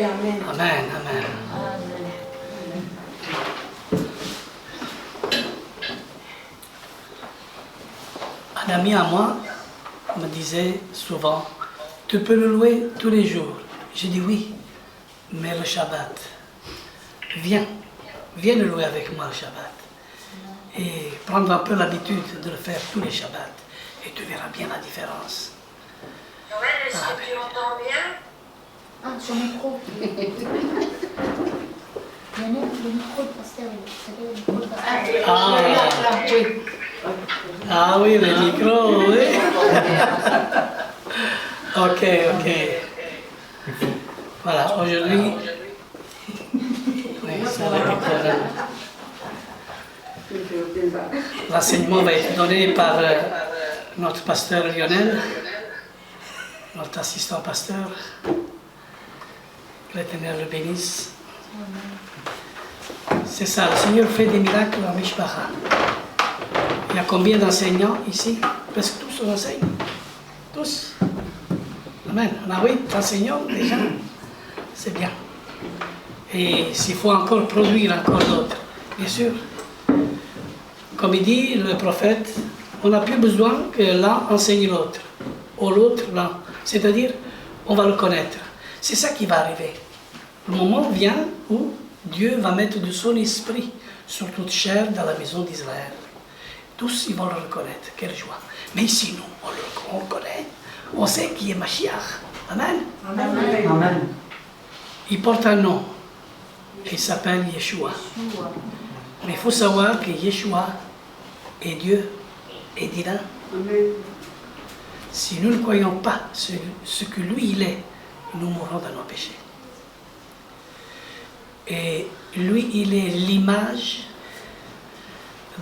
Amen. Amen, amen. Un ami à moi me disait souvent, tu peux le louer tous les jours. J'ai dit oui, mais le Shabbat, viens le louer avec moi le Shabbat. Et prendre un peu l'habitude de le faire tous les Shabbats. Et tu verras bien la différence. Noël, est-ce que tu entends bien? Ah, sur le micro. Le micro de pasteur, le micro de pasteur. Ah, Oui. Ah oui, le micro, oui. Ok. Voilà, aujourd'hui, oui, c'est le micro là. L'enseignement va être donné par notre pasteur Lionel, notre assistant pasteur. Que l'Éternel le bénisse. C'est ça, le Seigneur fait des miracles à Mishpacha. Il y a combien d'enseignants ici? Presque tous enseignent. Tous. Amen. On a 8 enseignants déjà. C'est bien. Et s'il faut encore produire encore d'autres, bien sûr. Comme il dit le prophète, on n'a plus besoin que l'un enseigne l'autre, ou l'autre l'un. C'est-à-dire, on va le connaître. C'est ça qui va arriver. Le moment vient où Dieu va mettre de son esprit sur toute chair dans la maison d'Israël. Tous, ils vont le reconnaître. Quelle joie. Mais ici, nous, on le connaît. On sait qui est Mashiach. Amen. Amen. Amen. Il porte un nom. Il s'appelle Yeshua. Mais il faut savoir que Yeshua est Dieu et divin. Amen. Si nous ne croyons pas ce que lui il est, nous mourrons dans nos péchés. Et lui, il est l'image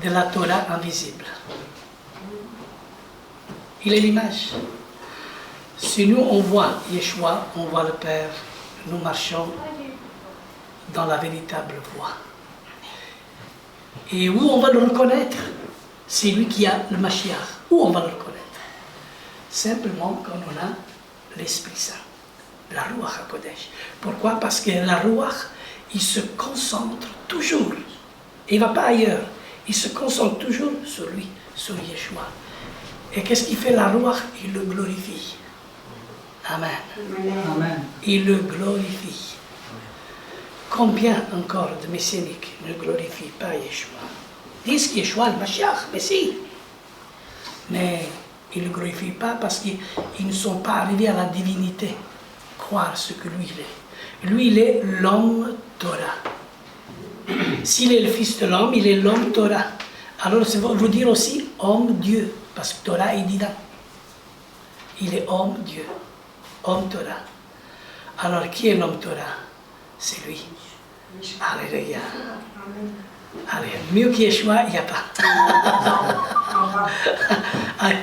de la Torah invisible. Il est l'image. Si nous, on voit Yeshua, on voit le Père, nous marchons dans la véritable voie. Et où on va le reconnaître? C'est lui qui a le Mashiach. Où on va le reconnaître? Simplement quand on a l'Esprit Saint, la Ruach HaKodesh. Pourquoi? Parce que la Ruach, il se concentre toujours. Il ne va pas ailleurs. Il se concentre toujours sur lui, sur Yeshua. Et qu'est-ce qu'il fait la Ruach? Il le glorifie. Amen. Amen. Il le glorifie. Combien encore de messianiques ne glorifient pas Yeshua? Disent que Yeshua est le Mashiach, mais si. Mais ils ne le glorifient pas parce qu'ils ne sont pas arrivés à la divinité, croire ce que lui il est. Lui, il est l'homme Torah. S'il est le fils de l'homme, il est l'homme Torah. Alors ça veut dire aussi homme Dieu, parce que Torah est divin. Il est homme Dieu, homme Torah. Alors qui est l'homme Torah? C'est lui. Alléluia. Alléluia. Mieux que Yeshua, il n'y a pas.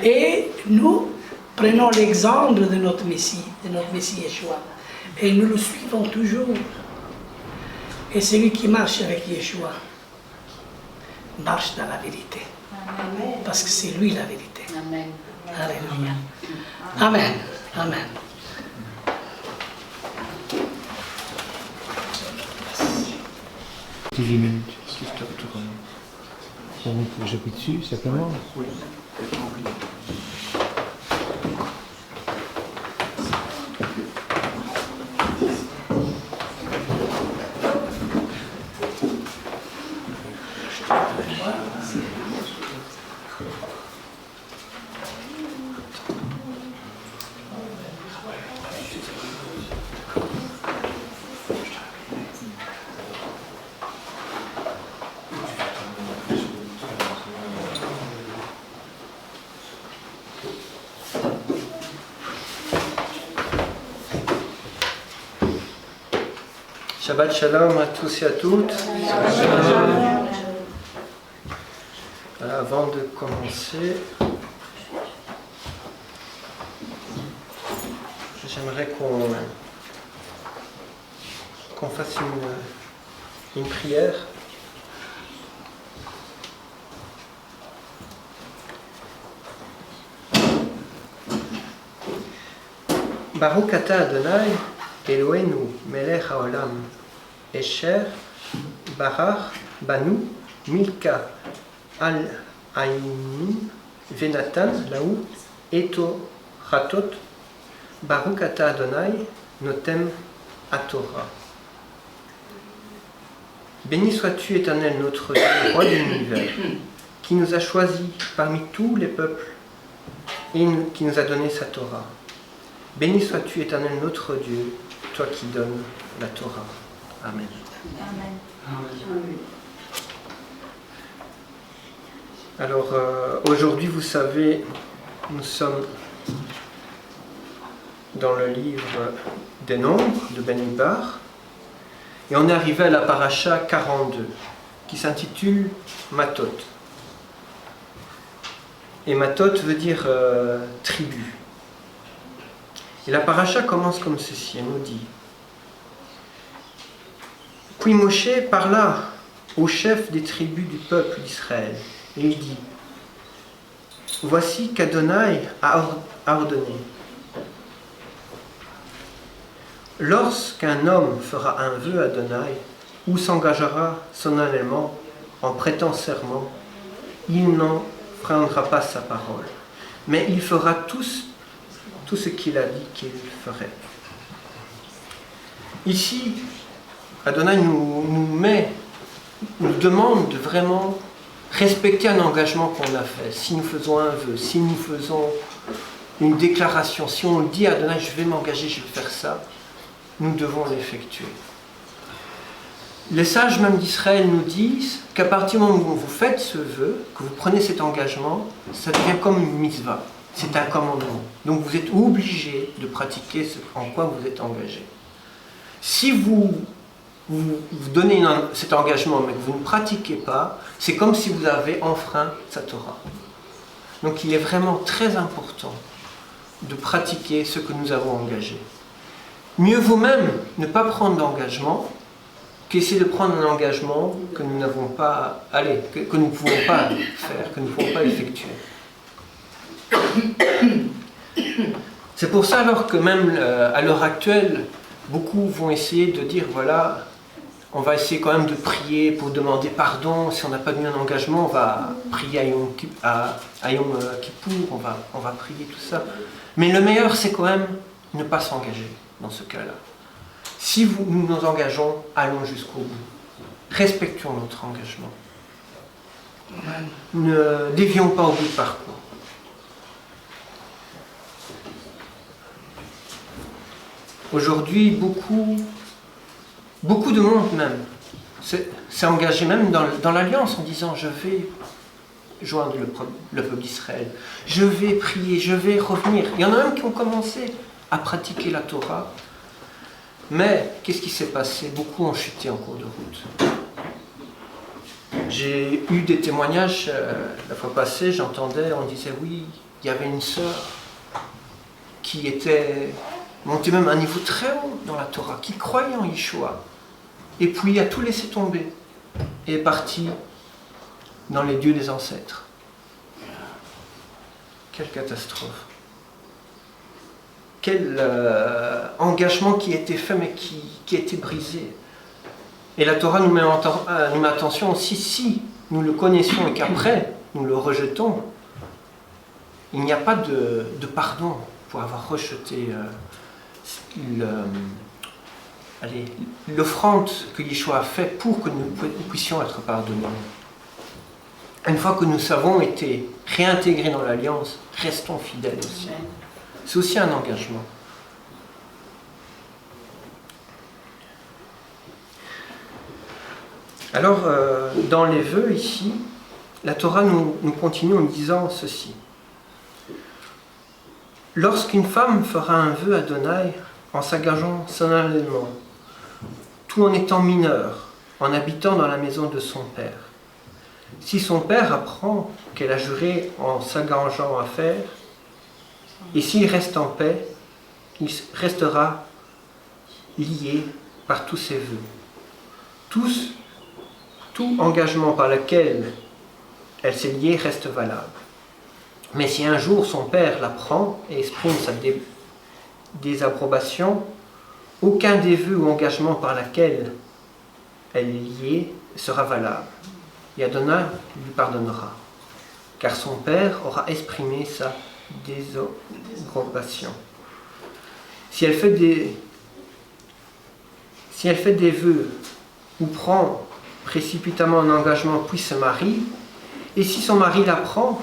Et nous prenons l'exemple de notre Messie Yeshua. Et nous le suivons toujours. Et celui qui marche avec Yeshua marche dans la vérité. Parce que c'est lui la vérité. Amen. Alléluia. Amen. Amen. Petit 10 minutes. J'appuie dessus, simplement. Oui. Shabbat Shalom à tous et à toutes. Voilà, avant de commencer, j'aimerais qu'on fasse une prière. Baruch Ata Adonai, Eloheinu melech haolam esher barar banu milka al ainim venatan laou eto ratot baruch ata Adonai notem atorah. Béni sois-tu, Éternel, notre Dieu, roi de l'univers, qui nous a choisis parmi tous les peuples et qui nous a donné sa Torah. Béni sois-tu, Éternel, notre Dieu, toi qui donnes la Torah. Amen. Alors, aujourd'hui, vous savez, nous sommes dans le livre des Nombres de Bamidbar. Et on est arrivé à la paracha 42, qui s'intitule Matot. Et Matot veut dire tribu. Et la paracha commence comme ceci, elle nous dit: Puis Moshe parla au chef des tribus du peuple d'Israël, et il dit: Voici qu'Adonai a ordonné. Lorsqu'un homme fera un vœu à Adonai ou s'engagera solennellement en prêtant serment, il n'enfreindra pas sa parole, mais il fera tout ce qu'il a dit qu'il ferait. Ici, Adonai nous demande de vraiment respecter un engagement qu'on a fait. Si nous faisons un vœu, si nous faisons une déclaration, si on dit à Adonai, je vais m'engager, je vais faire ça, nous devons l'effectuer. Les sages même d'Israël nous disent qu'à partir du moment où vous faites ce vœu, que vous prenez cet engagement, ça devient comme une mitzvah, c'est un commandement. Donc vous êtes obligé de pratiquer ce en quoi vous êtes engagé. Si vous donnez cet engagement mais que vous ne pratiquez pas, c'est comme si vous avez enfreint sa Torah. Donc il est vraiment très important de pratiquer ce que nous avons engagé. Mieux vaut même ne pas prendre d'engagement qu'essayer de prendre un engagement que nous n'avons pas, que nous ne pouvons pas faire, que nous ne pouvons pas effectuer. C'est pour ça alors que même à l'heure actuelle, beaucoup vont essayer de dire voilà, on va essayer quand même de prier pour demander pardon. Si on n'a pas donné un engagement, on va prier à Yom Kippour, on va prier tout ça. Mais le meilleur, c'est quand même ne pas s'engager dans ce cas-là. Si nous nous engageons, allons jusqu'au bout. Respectons notre engagement. Ne dévions pas au bout de parcours. Aujourd'hui, beaucoup de monde même s'est engagé même dans l'alliance en disant je vais joindre le peuple d'Israël, je vais prier, je vais revenir. Il y en a même qui ont commencé à pratiquer la Torah, mais qu'est-ce qui s'est passé? Beaucoup ont chuté en cours de route. J'ai eu des témoignages, la fois passée, j'entendais, on disait oui, il y avait une sœur qui était montée même à un niveau très haut dans la Torah, qui croyait en Yeshua, et puis a tout laissé tomber, et est partie dans les dieux des ancêtres. Quelle catastrophe! Quel engagement qui a été fait mais qui a été brisé. Et la Torah nous met attention aussi, si nous le connaissions et qu'après nous le rejetons, il n'y a pas de pardon pour avoir rejeté l'offrande que Yeshua a fait pour que nous puissions être pardonnés. Une fois que nous avons été réintégrés dans l'Alliance, restons fidèles aussi. C'est aussi un engagement. Alors, dans les vœux ici, la Torah nous continue en disant ceci. Lorsqu'une femme fera un vœu à Adonai en s'engageant solennellement, tout en étant mineure, en habitant dans la maison de son père, si son père apprend qu'elle a juré en s'engageant à faire, et s'il reste en paix, il restera lié par tous ses vœux. Tout engagement par lequel elle s'est liée reste valable. Mais si un jour son père l'apprend et exprime sa désapprobation aucun des vœux ou engagements par lesquels elle est liée sera valable. Et Adonai lui pardonnera, car son père aura exprimé sa désapprobation. Si elle fait des vœux ou prend précipitamment un engagement puis se marie, et si son mari la prend,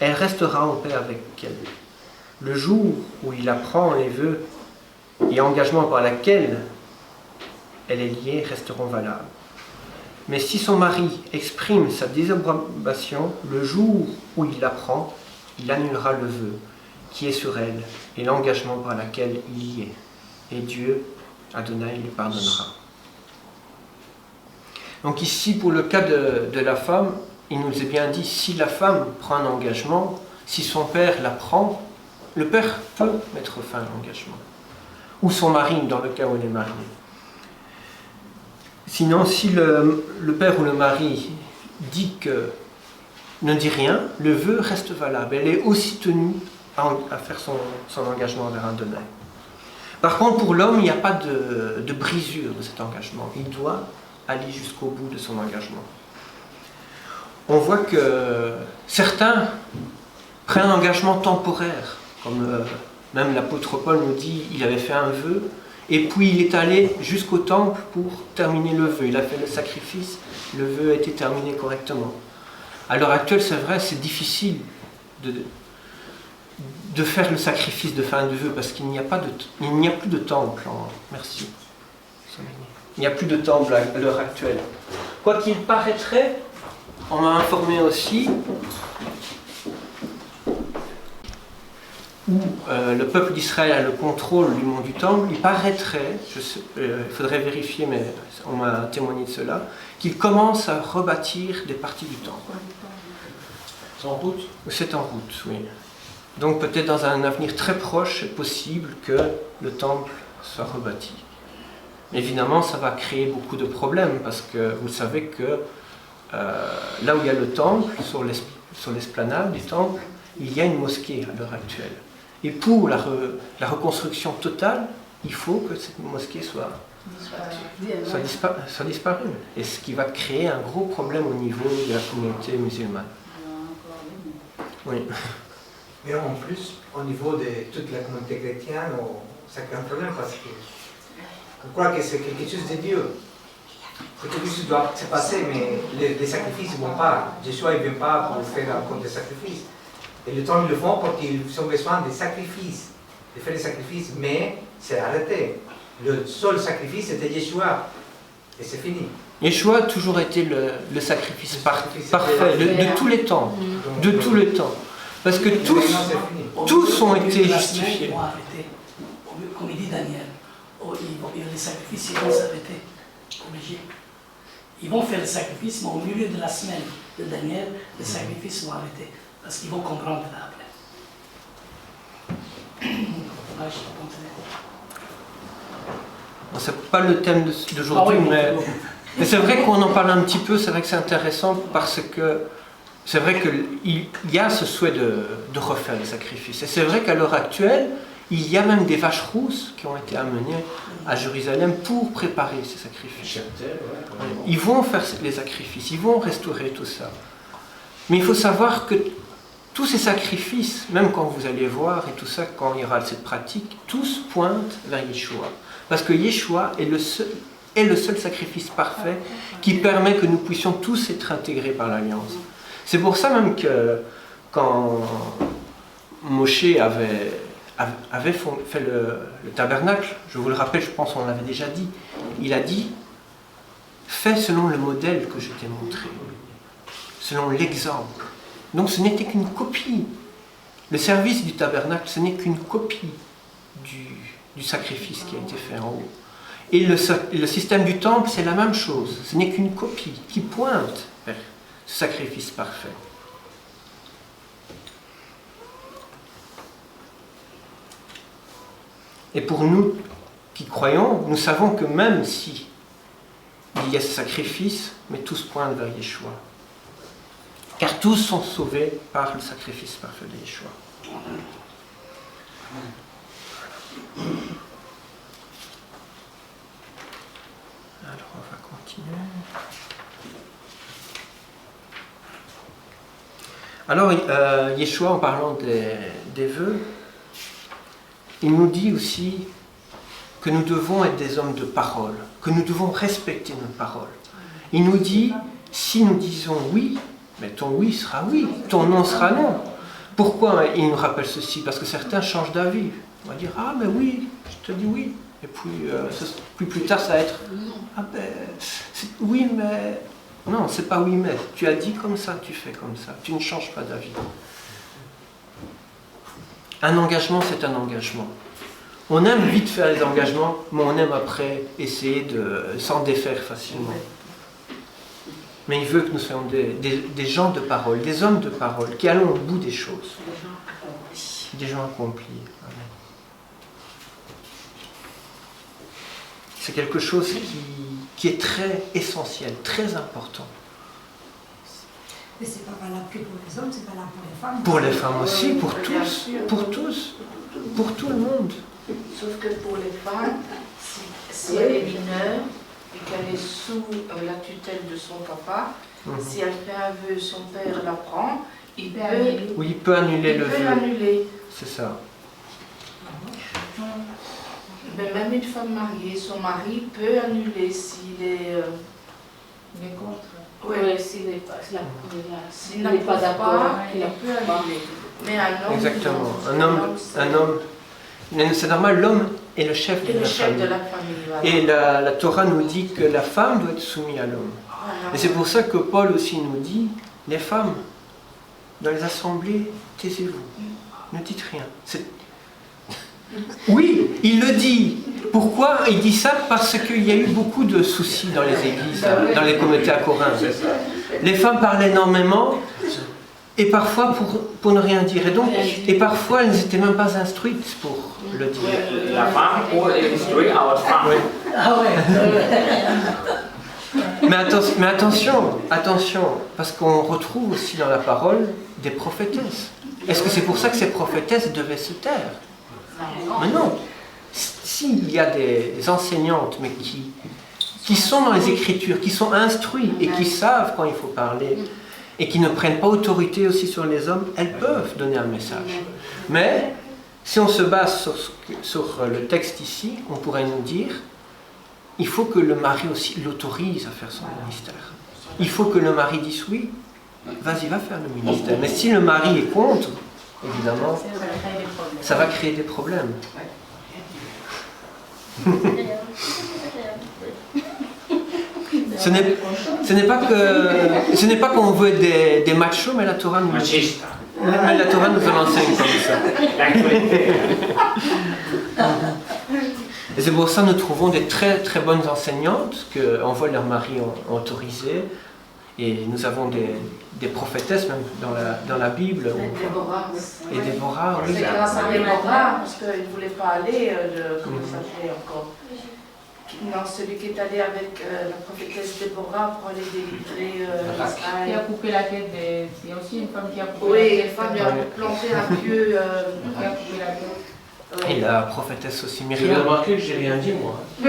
elle restera en paix avec elle. Le jour où il apprend les vœux et engagements par lesquels elle est liée resteront valables. Mais si son mari exprime sa désapprobation, le jour où il l'apprend, il annulera le vœu qui est sur elle et l'engagement par lequel il y est. Et Dieu, Adonai, lui pardonnera. Donc ici, pour le cas de la femme, il nous est bien dit, si la femme prend un engagement, si son père la prend, le père peut mettre fin à l'engagement. Ou son mari, dans le cas où elle est mariée. Sinon, si le père ou le mari ne dit rien, le vœu reste valable. Elle est aussi tenue à faire son engagement vers Adonai. Par contre, pour l'homme, il n'y a pas de brisure de cet engagement. Il doit aller jusqu'au bout de son engagement. On voit que certains prennent un engagement temporaire, comme même l'apôtre Paul nous dit, il avait fait un vœu, et puis il est allé jusqu'au temple pour terminer le vœu. Il a fait le sacrifice, le vœu a été terminé correctement. À l'heure actuelle, c'est vrai, c'est difficile de faire le sacrifice de fin de vœu parce qu'il n'y a plus de temple. Merci. Il n'y a plus de temple à l'heure actuelle. Quoi qu'il paraîtrait, on m'a informé aussi, où le peuple d'Israël a le contrôle du mont du temple, il paraîtrait, il faudrait vérifier, mais on m'a témoigné de cela, qu'il commence à rebâtir des parties du temple. C'est en route? C'est en route, oui. Donc peut-être dans un avenir très proche, c'est possible que le temple soit rebâti. Évidemment, ça va créer beaucoup de problèmes, parce que vous savez que là où il y a le temple, sur l'esplanade du temple, il y a une mosquée à l'heure actuelle. Et pour la reconstruction totale, il faut que cette mosquée soit disparue. Et ce qui va créer un gros problème au niveau de la communauté musulmane. Oui. Mais en plus, au niveau de toute la communauté chrétienne, ça crée un problème parce que je crois que c'est quelque chose de Dieu. C'est quelque chose qui doit se passer, mais les sacrifices ne vont pas. Jésus ne vient pas pour faire encore des sacrifices. Et le temps, ils le font parce qu'ils ont besoin des sacrifices, de faire des sacrifices, mais c'est arrêté. Le seul sacrifice, c'était Yeshua. Et c'est fini. Yeshua a toujours été le sacrifice parfait de tous les temps. De tous les temps. Parce que tous ont été justifiés. Comme il dit Daniel, les sacrifices ils vont s'arrêter. Obligé. Ils vont faire le sacrifice, mais au milieu de la semaine de Daniel, les sacrifices vont arrêter. Parce qu'ils vont comprendre là après. Bon, c'est pas le thème d'aujourd'hui, mais c'est vrai qu'on en parle un petit peu, c'est vrai que c'est intéressant parce que c'est vrai qu'il y a ce souhait de refaire les sacrifices. Et c'est vrai qu'à l'heure actuelle, il y a même des vaches rousses qui ont été amenées à Jérusalem pour préparer ces sacrifices. Ils vont faire les sacrifices, ils vont restaurer tout ça. Mais il faut savoir que tous ces sacrifices, même quand vous allez voir et tout ça, quand il y aura cette pratique, tous pointent vers Yeshua. Parce que Yeshua est le seul sacrifice parfait qui permet que nous puissions tous être intégrés par l'Alliance. C'est pour ça même que quand Moshe avait fait le tabernacle, je vous le rappelle, je pense qu'on l'avait déjà dit, il a dit « Fais selon le modèle que je t'ai montré, selon l'exemple ». Donc ce n'était qu'une copie. Le service du tabernacle, ce n'est qu'une copie du sacrifice qui a été fait en haut. Et le système du temple, c'est la même chose. Ce n'est qu'une copie qui pointe vers ce sacrifice parfait. Et pour nous qui croyons, nous savons que même si il y a ce sacrifice, mais tous pointent vers Yeshua. Car tous sont sauvés par le sacrifice parfait de Yeshua. Alors on va continuer. Alors Yeshua, en parlant des vœux, il nous dit aussi que nous devons être des hommes de parole, que nous devons respecter nos paroles. Il nous dit, si nous disons oui, mais ton oui sera oui, ton non sera non. Pourquoi il nous rappelle ceci? Parce que certains changent d'avis. On va dire, ah mais oui, je te dis oui. Et puis plus tard, ça va être, ah ben, oui mais... Non, c'est pas oui mais. Tu as dit comme ça, tu fais comme ça. Tu ne changes pas d'avis. Un engagement, c'est un engagement. On aime vite faire les engagements, mais on aime après essayer de s'en défaire facilement. Mais il veut que nous soyons des gens de parole, des hommes de parole, qui allons au bout des choses. Des gens accomplis. Amen. C'est quelque chose qui est très essentiel, très important. Mais c'est pas valable que pour les hommes, c'est valable pour les femmes. Pour les femmes aussi, pour tous, pour tous, pour tout le monde. Sauf que pour les femmes, si elle est mineure et qu'elle est sous la tutelle de son papa, si elle fait un vœu, son père l'apprend, il peut annuler. Oui, il peut annuler le vœu. Annuler. C'est ça. Mais même une femme mariée, son mari peut annuler s'il est... Il est contre. Oui, s'il n'est pas, s'il n'est pas d'accord, il peut annuler. Mais un homme... Exactement. Un homme, c'est normal, l'homme est le chef de la famille. Voilà. Et la Torah nous dit que la femme doit être soumise à l'homme. Voilà. Et c'est pour ça que Paul aussi nous dit, les femmes, dans les assemblées, taisez-vous, ne dites rien. Oui, il le dit. Pourquoi il dit ça? Parce qu'il y a eu beaucoup de soucis dans les églises, dans les communautés à Corinthe. Les femmes parlaient énormément, et parfois pour ne rien dire. Et parfois, elles n'étaient même pas instruites pour le dire. La femme pour instruire our femme. Oui. Ah ouais. Mais attention, parce qu'on retrouve aussi dans la parole des prophétesses. Est-ce que c'est pour ça que ces prophétesses devaient se taire? Mais non. S'il y a des enseignantes, mais qui sont dans les Écritures, qui sont instruites et qui savent quand il faut parler, et qui ne prennent pas autorité aussi sur les hommes, elles peuvent donner un message. Mais si on se base sur le texte ici, on pourrait nous dire, il faut que le mari aussi l'autorise à faire son ministère. Il faut que le mari dise oui, vas-y, va faire le ministère. Mais si le mari est contre, évidemment, ça va créer des problèmes. Ce n'est pas qu'on veut être des machos, mais la Torah nous Machista. Mais la Torah nous enseigne comme ça. Et c'est pour ça que nous trouvons des très très bonnes enseignantes qui envoient leurs maris autorisés. Et nous avons des prophétesses même dans la Bible. Et Déborah, oui. C'est grâce à Déborah, parce qu'il ne voulait pas aller, comment ça fait encore? Non, celui qui est allé avec la prophétesse Déborah pour aller délivrer Qui a coupé la tête des... Il y a aussi une femme qui a coupé oui, la tête. une femme lui a planté un pieu. Qui a coupé la tête. Et la prophétesse aussi Tu as Myriam. remarqué que j'ai rien dit, moi. Il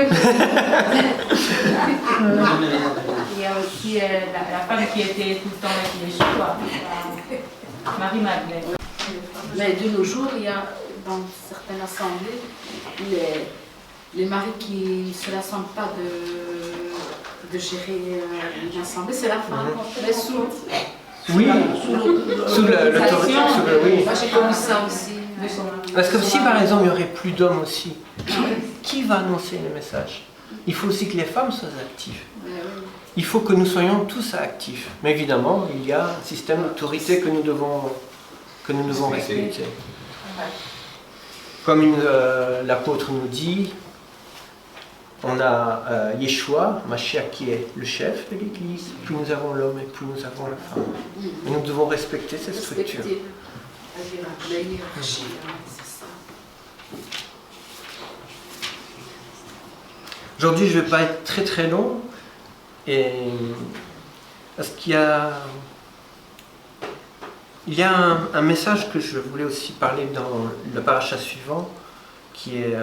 y a aussi la femme qui était tout le temps avec Yeshua, Marie-Madeleine. Mais de nos jours, il y a dans certaines assemblées les maris qui ne se rassemblent pas de gérer une assemblée, c'est la femme. Mais sous Oui, sous le oui. Moi j'ai connu ça aussi. Parce que si par exemple il n'y aurait plus d'hommes aussi, qui va annoncer les messages? Il faut aussi que les femmes soient actives. Il faut que nous soyons tous actifs. Mais évidemment, il y a un système d'autorité que nous devons respecter. Comme l'apôtre nous dit, on a Yeshua, Mashiach, qui est le chef de l'Église, puis nous avons l'homme et puis nous avons la femme. Et nous devons respecter cette structure. Aujourd'hui, je ne vais pas être très très long, parce qu'il y a un message que je voulais aussi parler dans le paracha suivant, qui est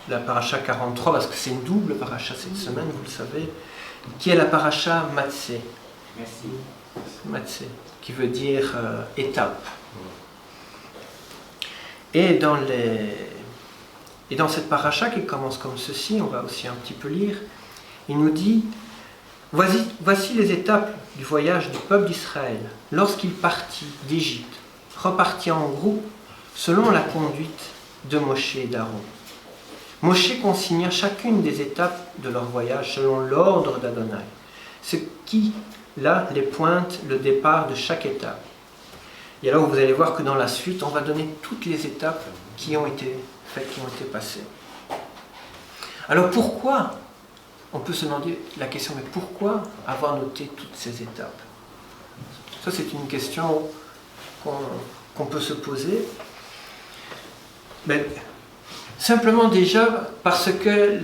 la paracha 43, parce que c'est une double paracha cette semaine, vous le savez, qui est la paracha Matsé. Merci. Matsé, qui veut dire étape. Et dans cette paracha qui commence comme ceci, on va aussi un petit peu lire, il nous dit « Voici les étapes du voyage du peuple d'Israël lorsqu'il partit d'Égypte, repartit en groupe selon la conduite de Moshe et d'Aaron. Moshe consigna chacune des étapes de leur voyage selon l'ordre d'Adonai, ce qui, là, les pointe le départ de chaque étape. Et alors vous allez voir que dans la suite, on va donner toutes les étapes qui ont été faites, qui ont été passées. Alors pourquoi, on peut se demander la question, mais pourquoi avoir noté toutes ces étapes? Ça c'est une question qu'on peut se poser. Mais simplement déjà parce que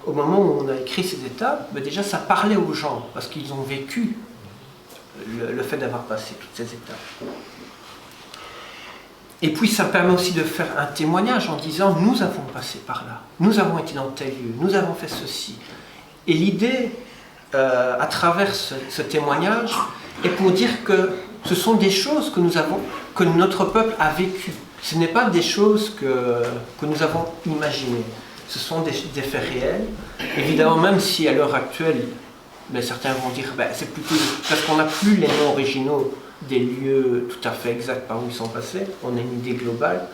au moment où on a écrit ces étapes, déjà ça parlait aux gens, parce qu'ils ont vécu le fait d'avoir passé toutes ces étapes. Et puis ça permet aussi de faire un témoignage en disant « nous avons passé par là, nous avons été dans tel lieu, nous avons fait ceci ». Et l'idée, à travers ce témoignage, est pour dire que ce sont des choses que notre peuple a vécues. Ce n'est pas des choses que nous avons imaginées. Ce sont des faits réels. Évidemment, même si à l'heure actuelle, certains vont dire c'est plutôt parce qu'on n'a plus les noms originaux des lieux tout à fait exacts par où ils sont passés, on a une idée globale,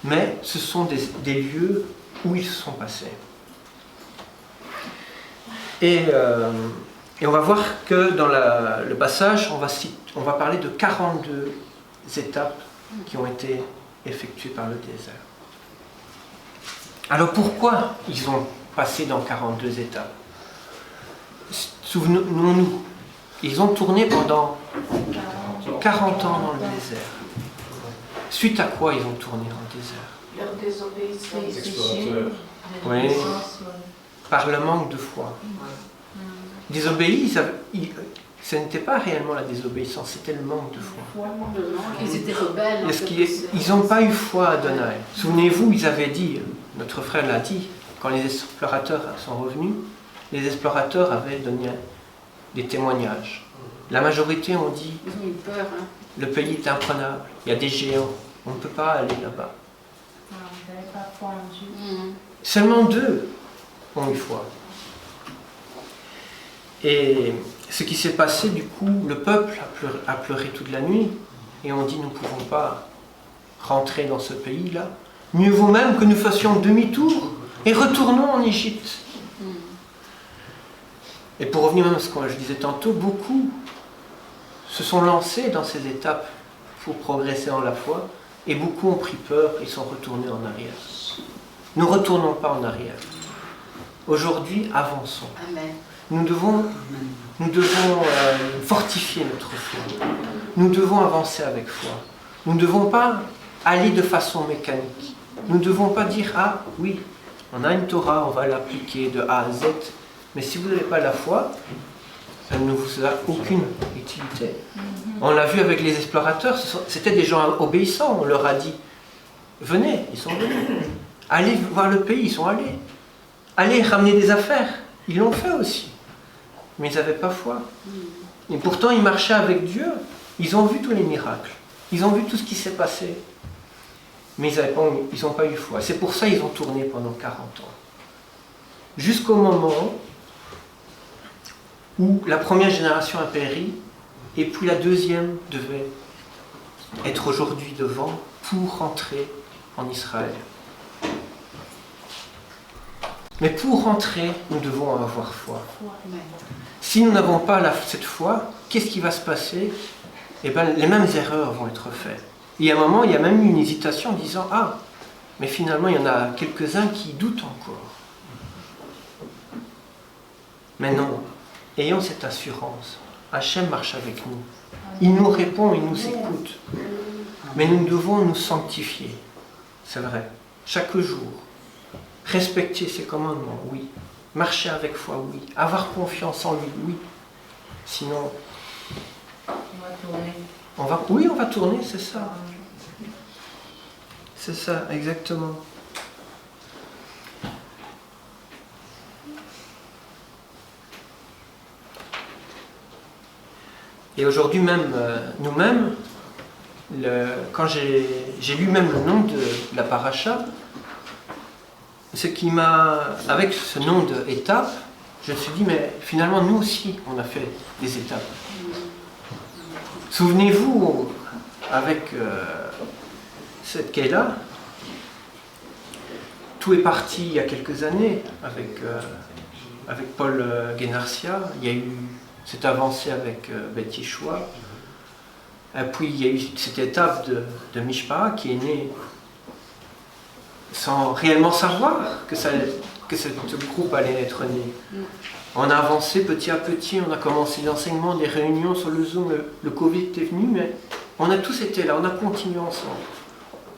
mais ce sont des lieux où ils se sont passés. Et on va voir que dans le passage, on va parler de 42 étapes qui ont été effectuées par le désert. Alors pourquoi ils ont passé dans 42 étapes? Souvenons-nous, ils ont tourné pendant 40 ans dans le désert. Suite à quoi ils ont tourné dans le désert? Leur désobéissance. Oui, par le manque de foi. Désobéir, ce n'était pas réellement la désobéissance, c'était le manque de foi. Ils étaient rebelles. Ils n'ont pas eu foi à Adonai. Souvenez-vous, ils avaient dit, notre frère l'a dit, quand les explorateurs sont revenus, les explorateurs avaient donné des témoignages. La majorité ont dit ils ont eu peur, hein. Le pays est imprenable, il y a des géants, on ne peut pas aller là-bas. Vous n'avez pas foi en Dieu. Seulement 2 ont eu foi. Et ce qui s'est passé, du coup, le peuple a pleuré toute la nuit et on dit nous ne pouvons pas rentrer dans ce pays-là. Mieux vaut même que nous fassions demi-tour et retournons en Égypte. Et pour revenir même à ce que je disais tantôt, beaucoup se sont lancés dans ces étapes pour progresser dans la foi et beaucoup ont pris peur et sont retournés en arrière. Ne retournons pas en arrière. Aujourd'hui, avançons. Amen. Nous devons fortifier notre foi. Nous devons avancer avec foi. Nous ne devons pas aller de façon mécanique. Nous ne devons pas dire « Ah oui, on a une Torah, on va l'appliquer de A à Z. » Mais si vous n'avez pas la foi, ça ne vous a aucune utilité. On l'a vu avec les explorateurs, c'était des gens obéissants. On leur a dit « Venez », ils sont venus. Allez voir le pays, ils sont allés. Allez ramener des affaires, ils l'ont fait aussi. Mais ils n'avaient pas foi. Et pourtant, ils marchaient avec Dieu. Ils ont vu tous les miracles. Ils ont vu tout ce qui s'est passé. Mais ils n'ont pas eu foi. C'est pour ça qu'ils ont tourné pendant 40 ans. Jusqu'au moment où la première génération a péri, et puis la deuxième devait être aujourd'hui devant pour rentrer en Israël. Mais pour rentrer, nous devons avoir foi. Si nous n'avons pas cette foi, qu'est-ce qui va se passer? Eh bien, les mêmes erreurs vont être faites. Et à un moment, il y a même eu une hésitation en disant « Ah, mais finalement, il y en a quelques-uns qui doutent encore. » Mais non, ayons cette assurance. Hachem marche avec nous. Il nous répond, il nous écoute. Mais nous devons nous sanctifier. C'est vrai. Chaque jour. Respecter ses commandements, oui. Marcher avec foi, oui. Avoir confiance en lui, oui. Sinon, on va tourner, c'est ça. C'est ça, exactement. Et aujourd'hui même, nous-mêmes, quand j'ai lu même le nom de la paracha, ce qui m'a, avec ce nom d'étape, je me suis dit, mais finalement nous aussi, on a fait des étapes. Souvenez-vous, avec cette Kéla, tout est parti il y a quelques années avec Paul Guénarcia. Il y a eu cette avancée avec Beth Yeshua. Et puis il y a eu cette étape de Mishpah qui est née sans réellement savoir que ce groupe allait être né. On a avancé petit à petit, on a commencé l'enseignement, des réunions sur le Zoom, le Covid est venu, mais on a tous été là, on a continué ensemble.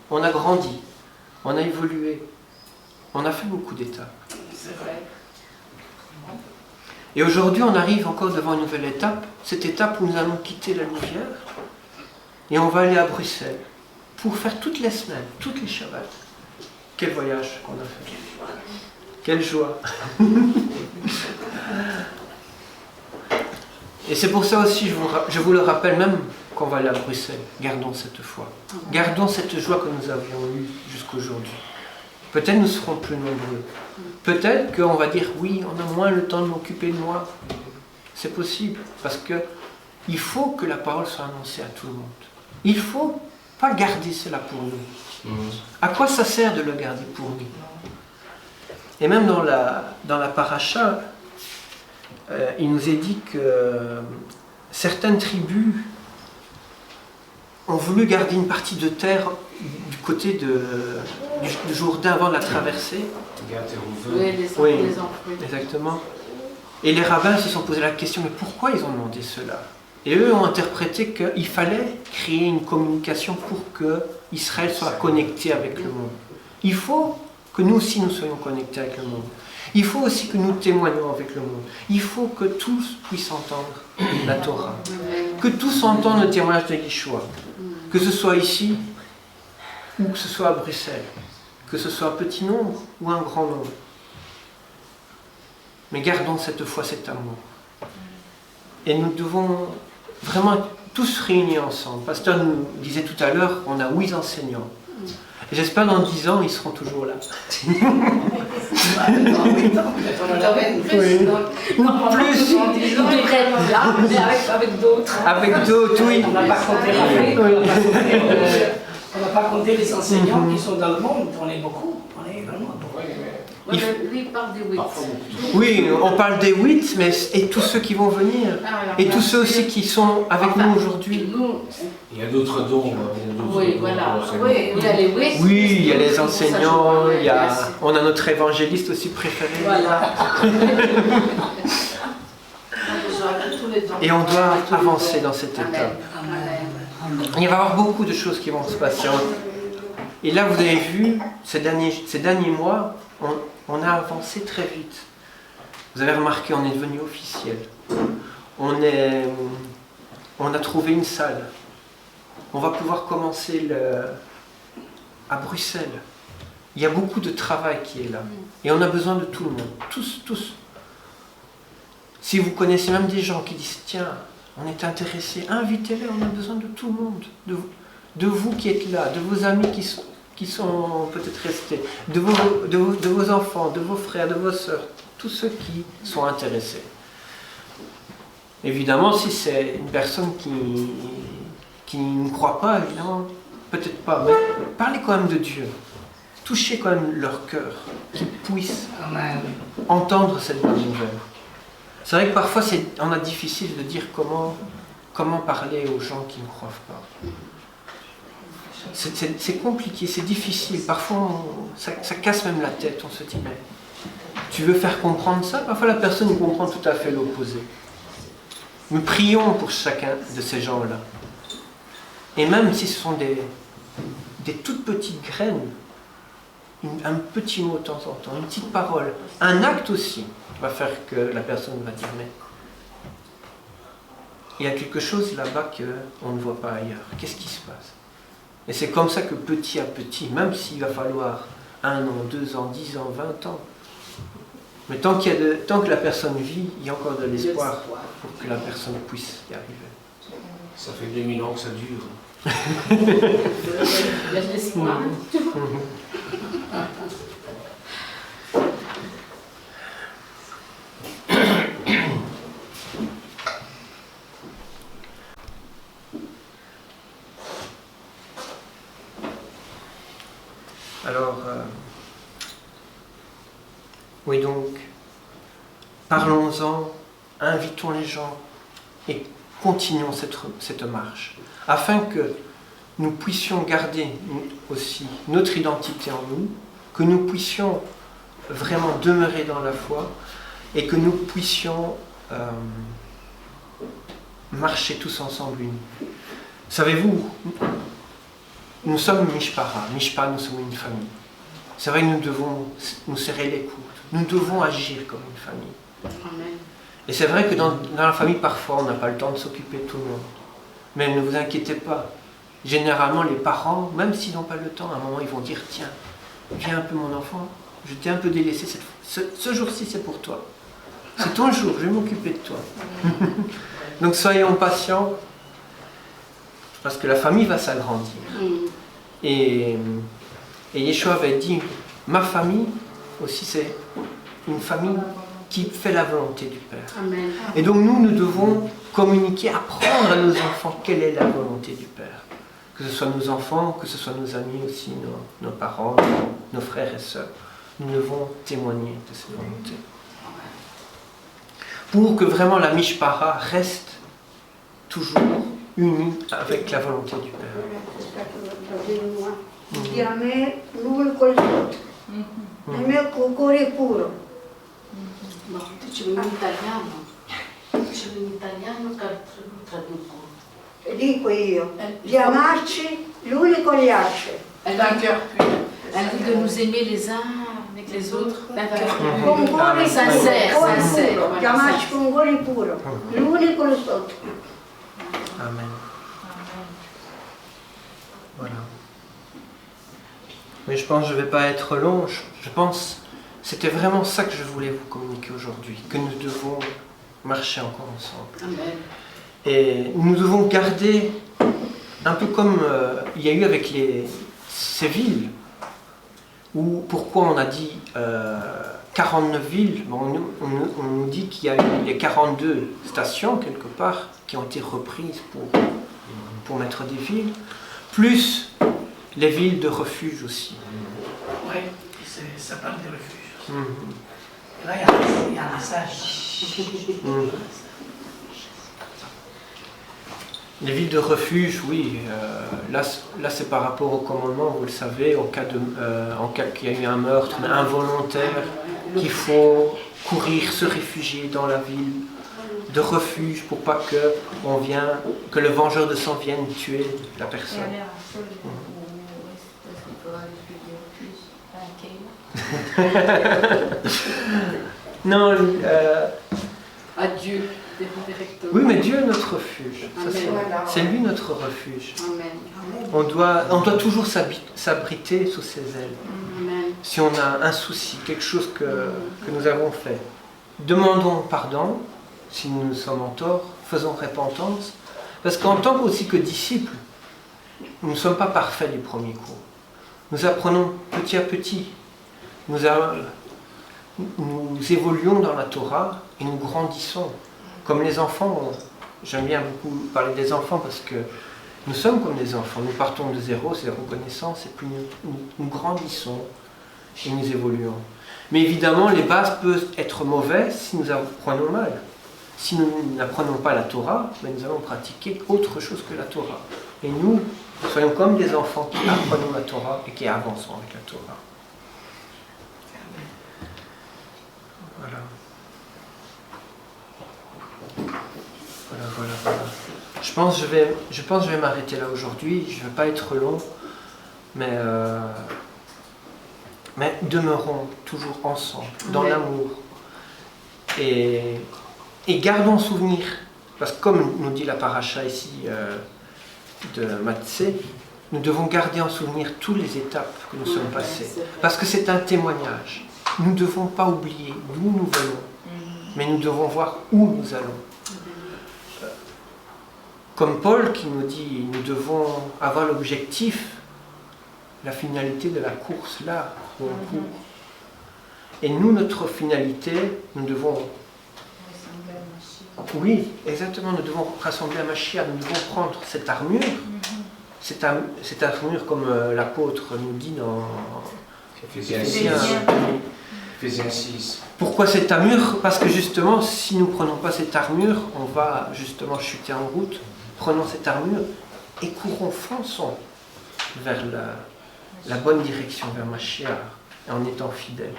On a grandi, on a évolué, on a fait beaucoup d'étapes. C'est vrai. Et aujourd'hui, on arrive encore devant une nouvelle étape, cette étape où nous allons quitter la Louvière et on va aller à Bruxelles pour faire toutes les semaines, toutes les Shabbats. Quel voyage qu'on a fait. Quelle joie. Et c'est pour ça aussi, je vous le rappelle même qu'on va aller à Bruxelles. Gardons cette foi. Gardons cette joie que nous avions eue jusqu'aujourd'hui. Peut-être nous serons plus nombreux. Peut-être qu'on va dire oui, on a moins le temps de m'occuper de moi. C'est possible, parce que il faut que la parole soit annoncée à tout le monde. Il ne faut pas garder cela pour nous. À quoi ça sert de le garder pour nous? Et même dans la paracha, il nous est dit que certaines tribus ont voulu garder une partie de terre du côté du Jourdain avant de la traversée. Oui, les enfants. Exactement. Et les rabbins se sont posé la question, mais pourquoi ils ont demandé cela? Et eux ont interprété qu'il fallait créer une communication pour que Israël soit connecté avec le monde. Il faut que nous aussi nous soyons connectés avec le monde. Il faut aussi que nous témoignons avec le monde. Il faut que tous puissent entendre la Torah. Que tous entendent le témoignage de Yeshua. Que ce soit ici ou que ce soit à Bruxelles. Que ce soit un petit nombre ou un grand nombre. Mais gardons cette foi, cet amour. Et nous devons vraiment être tous réunis ensemble. Le pasteur nous disait tout à l'heure, on a 8 enseignants. Et j'espère dans 10 ans, ils seront toujours là. Oui. Non, plus. Ils devraient être là, mais avec d'autres. Avec d'autres, oui. On n'a pas compté on n'a pas compté les enseignants qui sont dans le monde. On est beaucoup. On est vraiment beaucoup. Oui, lui, il parle des 8. Oui, on parle des 8, mais et tous ceux qui vont venir. Et tous ceux aussi qui sont avec nous aujourd'hui. Il y a d'autres dons. Oui, voilà. Oui, il y a les 8. Oui, il y a les enseignants, on a notre évangéliste aussi préféré. Voilà. Et on doit avancer dans cette étape. Il va y avoir beaucoup de choses qui vont se passer. Et là, vous avez vu, ces derniers mois, on a avancé très vite. Vous avez remarqué, on est devenu officiel. On a trouvé une salle. On va pouvoir commencer à Bruxelles. Il y a beaucoup de travail qui est là. Et on a besoin de tout le monde. Tous. Si vous connaissez même des gens qui disent, tiens, on est intéressés, invitez-les, on a besoin de tout le monde. De vous qui êtes là, de vos amis qui sont peut-être restés, de vos enfants, de vos frères, de vos sœurs, tous ceux qui sont intéressés. Évidemment, si c'est une personne qui ne croit pas, évidemment, peut-être pas, mais parlez quand même de Dieu. Touchez quand même leur cœur, qu'ils puissent entendre cette bonne nouvelle. C'est vrai que parfois, on a difficile de dire comment parler aux gens qui ne croient pas. C'est compliqué, c'est difficile. Parfois, ça casse même la tête. On se dit, mais tu veux faire comprendre ça? Parfois, la personne comprend tout à fait l'opposé. Nous prions pour chacun de ces gens-là. Et même si ce sont des toutes petites graines, un petit mot de temps en temps, une petite parole, un acte aussi, va faire que la personne va dire, mais il y a quelque chose là-bas qu'on ne voit pas ailleurs. Qu'est-ce qui se passe? Et c'est comme ça que petit à petit, même s'il va falloir 1 an, 2 ans, 10 ans, 20 ans, mais tant que la personne vit, il y a encore de l'espoir pour que la personne puisse y arriver. Ça fait 2000 ans que ça dure. Il y a de l'espoir. Alors, oui donc, parlons-en, invitons les gens et continuons cette marche, afin que nous puissions garder aussi notre identité en nous, que nous puissions vraiment demeurer dans la foi et que nous puissions marcher tous ensemble unis. Savez-vous, nous sommes Mishpara, Mishpa, nous sommes une famille. C'est vrai que nous devons nous serrer les coudes, nous devons agir comme une famille. Amen. Et c'est vrai que dans la famille, parfois, on n'a pas le temps de s'occuper de tout le monde. Mais ne vous inquiétez pas. Généralement, les parents, même s'ils n'ont pas le temps, à un moment, ils vont dire « Tiens, viens un peu mon enfant, je t'ai un peu délaissé, ce jour-ci, c'est pour toi. C'est ton jour, je vais m'occuper de toi. » Donc soyons patients, parce que la famille va s'agrandir. Et Yeshua avait dit « Ma famille, aussi, c'est une famille qui fait la volonté du Père. » Amen. Et donc nous devons communiquer, apprendre à nos enfants quelle est la volonté du Père. Que ce soit nos enfants, que ce soit nos amis aussi, nos parents, nos frères et sœurs. Nous devons témoigner de cette volonté. Pour que vraiment la Mishpara reste toujours unie avec la volonté du Père. Di a me lui col sotto, a me col cuore puro. No, dicevo in italiano. Dicevo in italiano che traduco. E dico io, di amarci l'uno con gli altri. Elle dit de nous aimer les uns avec les autres d'un cœur Con cuore sincère, puro, sincère. puro, di amarci con cuore puro, l'uno con il sotto. Amen. Voilà. Mais je pense que je ne vais pas être long. Je pense c'était vraiment ça que je voulais vous communiquer aujourd'hui, que nous devons marcher encore ensemble. Amen. Et nous devons garder, un peu comme il y a eu avec ces villes, où pourquoi on a dit 49 villes, bon, on nous dit qu'il y a eu les 42 stations quelque part qui ont été reprises pour mettre des villes, plus les villes de refuge aussi. Oui, ça parle de refuge. Mm-hmm. Là, il y a un message. Les villes de refuge, oui, là c'est par rapport au commandement, vous le savez, en cas qu'il y a eu un meurtre involontaire, qu'il faut courir, se réfugier dans la ville de refuge pour pas que le vengeur de sang vienne tuer la personne. Non, Adieu. oui, mais Dieu est notre refuge. Amen. C'est lui notre refuge. Amen. On doit toujours s'abriter sous ses ailes. Amen. Si on a un souci, quelque chose que nous avons fait, demandons pardon. Si nous sommes en tort, faisons repentance. Parce qu'en tant aussi que disciples, nous ne sommes pas parfaits du premier coup. Nous apprenons petit à petit. Nous évoluons dans la Torah et nous grandissons. Comme les enfants, j'aime bien beaucoup parler des enfants parce que nous sommes comme des enfants. Nous partons de zéro, c'est la reconnaissance, et puis nous grandissons et nous évoluons. Mais évidemment, les bases peuvent être mauvaises si nous apprenons mal. Si nous n'apprenons pas la Torah, mais nous allons pratiquer autre chose que la Torah. Et nous, soyons comme des enfants qui apprenons la Torah et qui avançons avec la Torah. Voilà. Voilà. Je pense que je vais m'arrêter là aujourd'hui. Je ne vais pas être long, mais demeurons toujours ensemble, dans l'amour. Et gardons souvenir, parce que comme nous dit la paracha ici de Matsé, nous devons garder en souvenir toutes les étapes que nous sommes passées. Parce que c'est un témoignage. Nous ne devons pas oublier d'où nous venons, mais nous devons voir où nous allons. comme Paul qui nous dit, nous devons avoir l'objectif, la finalité de la course là où on court. Et nous, notre finalité, nous devons... Oui, exactement, nous devons rassembler à Mashiach, nous devons prendre cette armure, cette armure comme l'apôtre nous dit dans Éphésiens 6. Pourquoi cette armure? Parce que justement, si nous ne prenons pas cette armure, on va justement chuter en route. Prenons cette armure et courons, fonçons vers la bonne direction, vers Mashiach, en étant fidèles.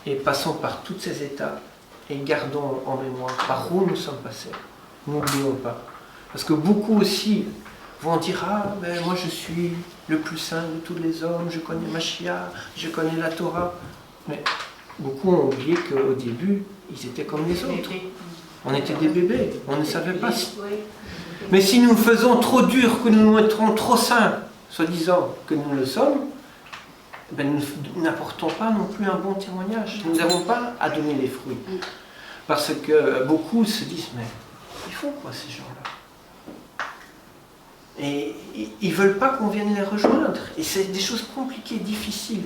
Et passons par tous ces étapes et gardons en mémoire par où nous sommes passés. N'oublions pas. Parce que beaucoup aussi vont dire « Ah, ben moi je suis le plus saint de tous les hommes, je connais Mashiach, je connais la Torah. » Mais beaucoup ont oublié qu'au début, ils étaient comme les autres. On était des bébés, on ne savait pas. Mais si nous faisons trop dur, que nous nous mettrons trop saints, soi-disant que nous le sommes, ben nous n'apportons pas non plus un bon témoignage. Nous n'avons pas à donner les fruits. Parce que beaucoup se disent, mais ils font quoi ces gens-là? Et ils ne veulent pas qu'on vienne les rejoindre. Et c'est des choses compliquées, difficiles.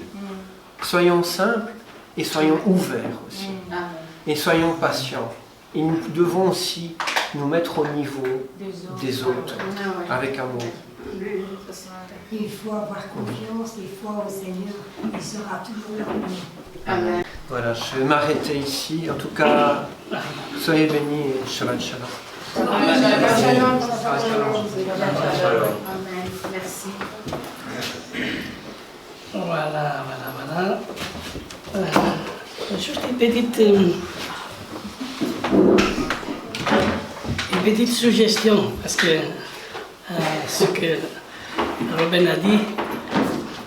Soyons simples et soyons ouverts aussi. Et soyons patients. Et nous devons aussi nous mettre au niveau des autres, avec amour. Il faut avoir confiance et foi au Seigneur. Il sera toujours là pour nous. Amen. Voilà, je vais m'arrêter ici. En tout cas, soyez bénis et Shabbat Shalom. Amen. Merci. Voilà. Juste une petite suggestion, parce que ce que Robin a dit,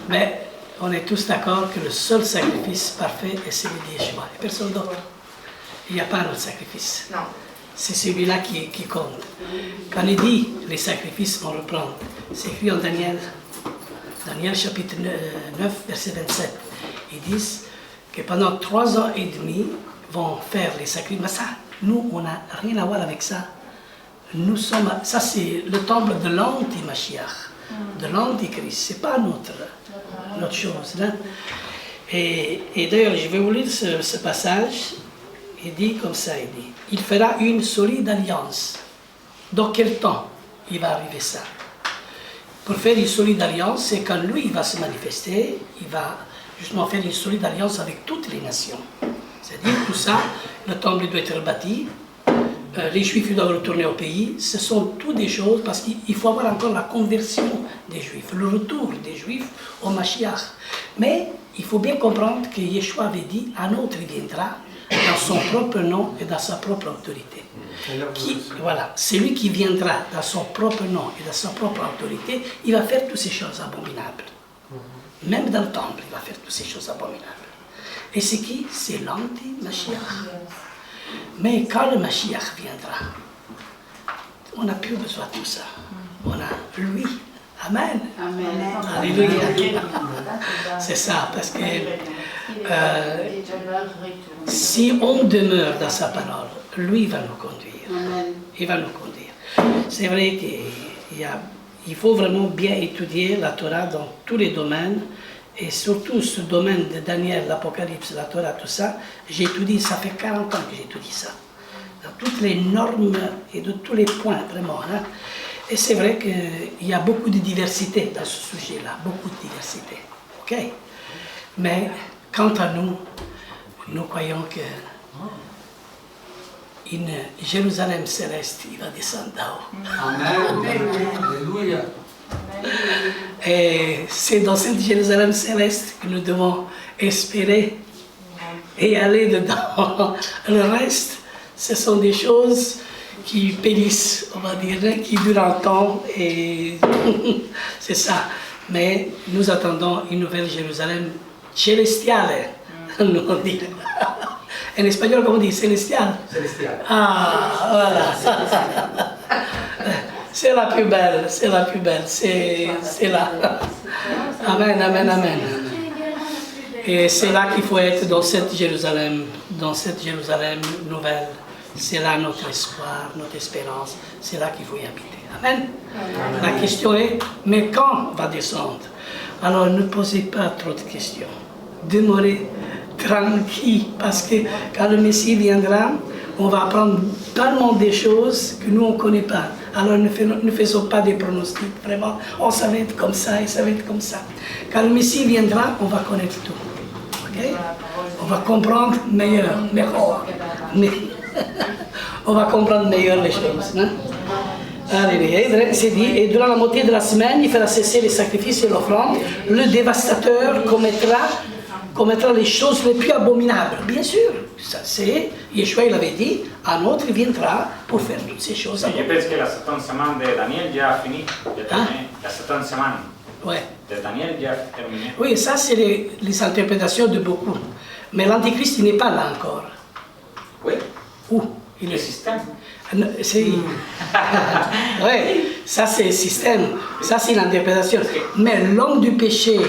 mais on est tous d'accord que le seul sacrifice parfait est celui de Yeshua, et personne d'autre. Il n'y a pas d'autre sacrifice. Non. C'est celui-là qui compte. Quand il dit les sacrifices, on reprend. C'est écrit en Daniel chapitre 9, verset 27. Ils disent que pendant 3 ans et demi, vont faire les sacrifices. Mais ça, nous, on n'a rien à voir avec ça. Nous sommes, ça c'est le temple de l'anti-Mashiach, de l'antichrist. C'est pas notre chose. Là. Et d'ailleurs, je vais vous lire ce passage. Il dit comme ça, il dit, il fera une solide alliance. Dans quel temps il va arriver ça? Pour faire une solide alliance, c'est quand lui il va se manifester, il va justement faire une solide alliance avec toutes les nations. C'est-à-dire tout ça, le temple doit être bâti, les Juifs doivent retourner au pays, ce sont toutes des choses, parce qu'il faut avoir encore la conversion des Juifs, le retour des Juifs au Mashiach. Mais il faut bien comprendre que Yeshua avait dit, un autre viendra dans son propre nom et dans sa propre autorité. Voilà, celui qui viendra dans son propre nom et dans sa propre autorité, il va faire toutes ces choses abominables. Même dans le temple, il va faire toutes ces choses abominables. Et c'est qui? C'est l'anti-Mashiach. Mais quand le Mashiach viendra, on n'a plus besoin de tout ça. On a lui. Amen. Amen. Alléluia. C'est ça, parce que si on demeure dans sa parole, lui va nous conduire. Il va nous conduire. C'est vrai qu'il faut vraiment bien étudier la Torah dans tous les domaines, et surtout ce domaine de Daniel, l'Apocalypse, la Torah, tout ça. J'étudie, ça fait 40 ans que j'étudie ça. Dans toutes les normes et de tous les points, vraiment. Hein. Et c'est vrai qu'il y a beaucoup de diversité dans ce sujet-là, beaucoup de diversité. OK? Mais quant à nous, nous croyons que une Jérusalem céleste, il va descendre d'en haut. Amen. Alléluia. Et c'est dans cette Jérusalem céleste que nous devons espérer et aller dedans. Le reste, ce sont des choses qui périssent, on va dire, qui durent un temps, et c'est ça. Mais nous attendons une nouvelle Jérusalem celestiale, nous on dit. En espagnol, comment on dit? Celestial. Célestial. Ah, voilà. C'est la plus belle, c'est la plus belle, c'est là. Amen, amen, amen. Et c'est là qu'il faut être dans cette Jérusalem nouvelle, c'est là notre espoir, notre espérance, c'est là qu'il faut y habiter. Amen. La question est, mais quand va descendre? Alors ne posez pas trop de questions. Demeurez tranquille, parce que quand le Messie viendra, on va apprendre tellement des choses que nous on ne connaît pas. Alors ne faisons pas des pronostics, vraiment, oh ça va être comme ça et ça va être comme ça. Quand le Messie viendra, on va connaître tout. Okay? On va comprendre meilleur. On va comprendre meilleur les choses. Hein? Alléluia. C'est dit, et durant la moitié de la semaine, il fera cesser les sacrifices et l'offrande. Le dévastateur commettra les choses les plus abominables. Bien sûr, ça c'est, Yeshua il avait dit, un autre il viendra pour faire toutes ces choses. Je pense que la 7e semaine de Daniel déjà a fini. La 7e semaine de Daniel déjà terminée. Oui, ça c'est les interprétations de beaucoup. Mais l'Antichrist il n'est pas là encore. Oui. Où il Le système. Oui, ça c'est le système, ça c'est l'interprétation. Mais l'homme du péché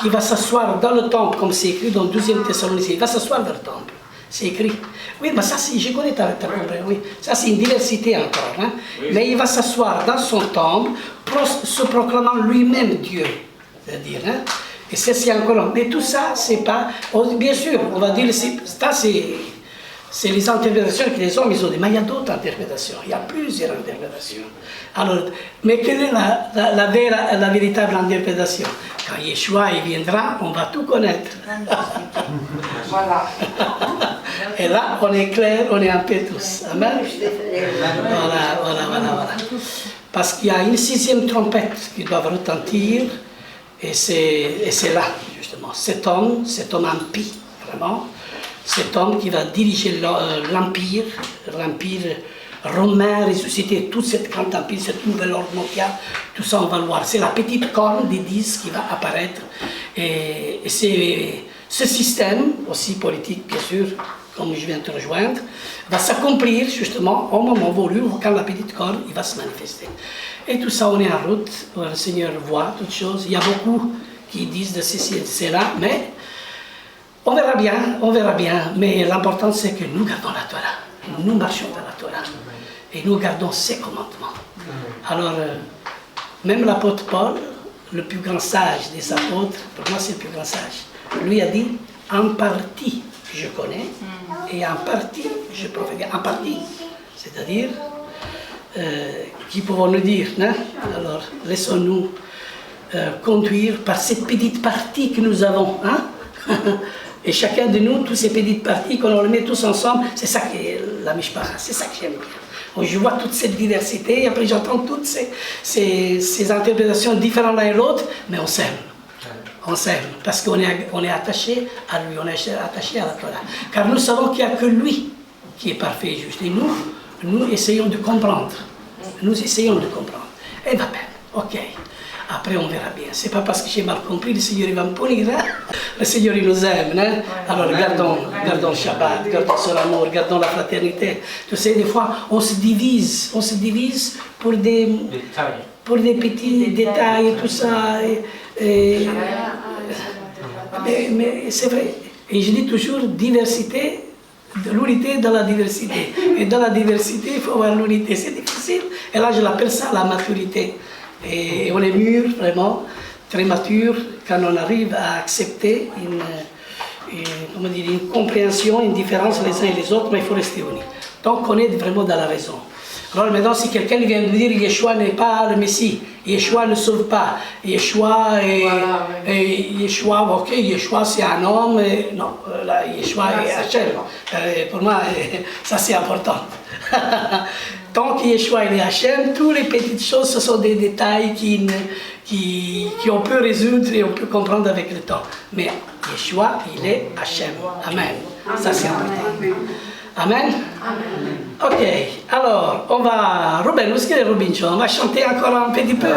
qui va s'asseoir dans le temple, comme c'est écrit dans 12e Thessaloniciens, il va s'asseoir dans le temple, c'est écrit. Oui, mais ça je connais ta compris, oui. Ça c'est une diversité encore. Hein? Oui. Mais il va s'asseoir dans son temple, se proclamant lui-même Dieu. C'est-à-dire, hein? Et c'est encore. Mais tout ça, c'est pas. Bien sûr, on va dire, ça c'est les interprétations que les hommes ils ont dit, mais il y a d'autres interprétations, il y a plusieurs interprétations. Alors, mais quelle est la véritable interprétation? Quand Yeshua il viendra, on va tout connaître. Voilà. Et là, on est clair, on est en paix tous. Amen. Voilà. Parce qu'il y a une 6e trompette qui doit retentir, et c'est là, justement, cet homme impie, vraiment. Cet homme qui va diriger l'empire romain, ressusciter tout cet grand empire, cette nouvelle ordre mondiale, tout ça on va le voir. C'est la petite corne des 10 qui va apparaître. Et c'est ce système, aussi politique bien sûr, comme je viens de te rejoindre, va s'accomplir justement au moment voulu, quand la petite corne il va se manifester. Et tout ça on est en route, le Seigneur voit toutes choses. Il y a beaucoup qui disent de ceci et de cela, mais on verra bien, mais l'important c'est que nous gardons la Torah, nous marchons dans la Torah, et nous gardons ses commandements. Alors, même l'apôtre Paul, le plus grand sage des apôtres, pour moi c'est le plus grand sage, lui a dit, en partie je connais, et en partie je prophétise, en partie, c'est-à-dire, qui pouvons nous dire, hein? Alors laissons-nous conduire par cette petite partie que nous avons, hein? Et chacun de nous, toutes ces petites parties, quand on les met tous ensemble, c'est ça qui est la mishpacha, c'est ça que j'aime bien. Je vois toute cette diversité, et après j'entends toutes ces interprétations différentes l'un et l'autre, mais on s'aime. On s'aime, parce qu'on est attaché à lui, on est attaché à la Torah. Car nous savons qu'il n'y a que lui qui est parfait et juste. Et nous essayons de comprendre. Nous essayons de comprendre. Et va bien, ok. Après, on verra bien. C'est pas parce que j'ai mal compris, le Seigneur il va me punir. Hein? Le Seigneur il nous aime. Hein? Alors gardons le Shabbat, gardons son amour, gardons la fraternité. Tu sais, des fois, on se divise pour des petits détails et tout ça. Mais c'est vrai. Et je dis toujours diversité, l'unité dans la diversité. Et dans la diversité, il faut avoir l'unité. C'est difficile. Et là, je l'appelle ça la maturité. Et on est mûr, vraiment, très mature, quand on arrive à accepter une compréhension, une différence les uns et les autres, mais il faut rester unis. Donc on est vraiment dans la raison. Alors maintenant, si quelqu'un vient de dire Yeshua n'est pas le Messie, Yeshua ne sauve pas, Yeshua ok, Yeshua c'est un homme, non, là, Yeshua est Hachem. Pour moi, ça c'est important. Tant que Yeshua est Hachem, toutes les petites choses, ce sont des détails qu'on peut résoudre et on peut comprendre avec le temps. Mais Yeshua, il est Hachem. Amen. Ça c'est important. Amen. Ok, alors, on va... Ruben, où est-ce qu'il est Rubincho? On va chanter encore un petit peu.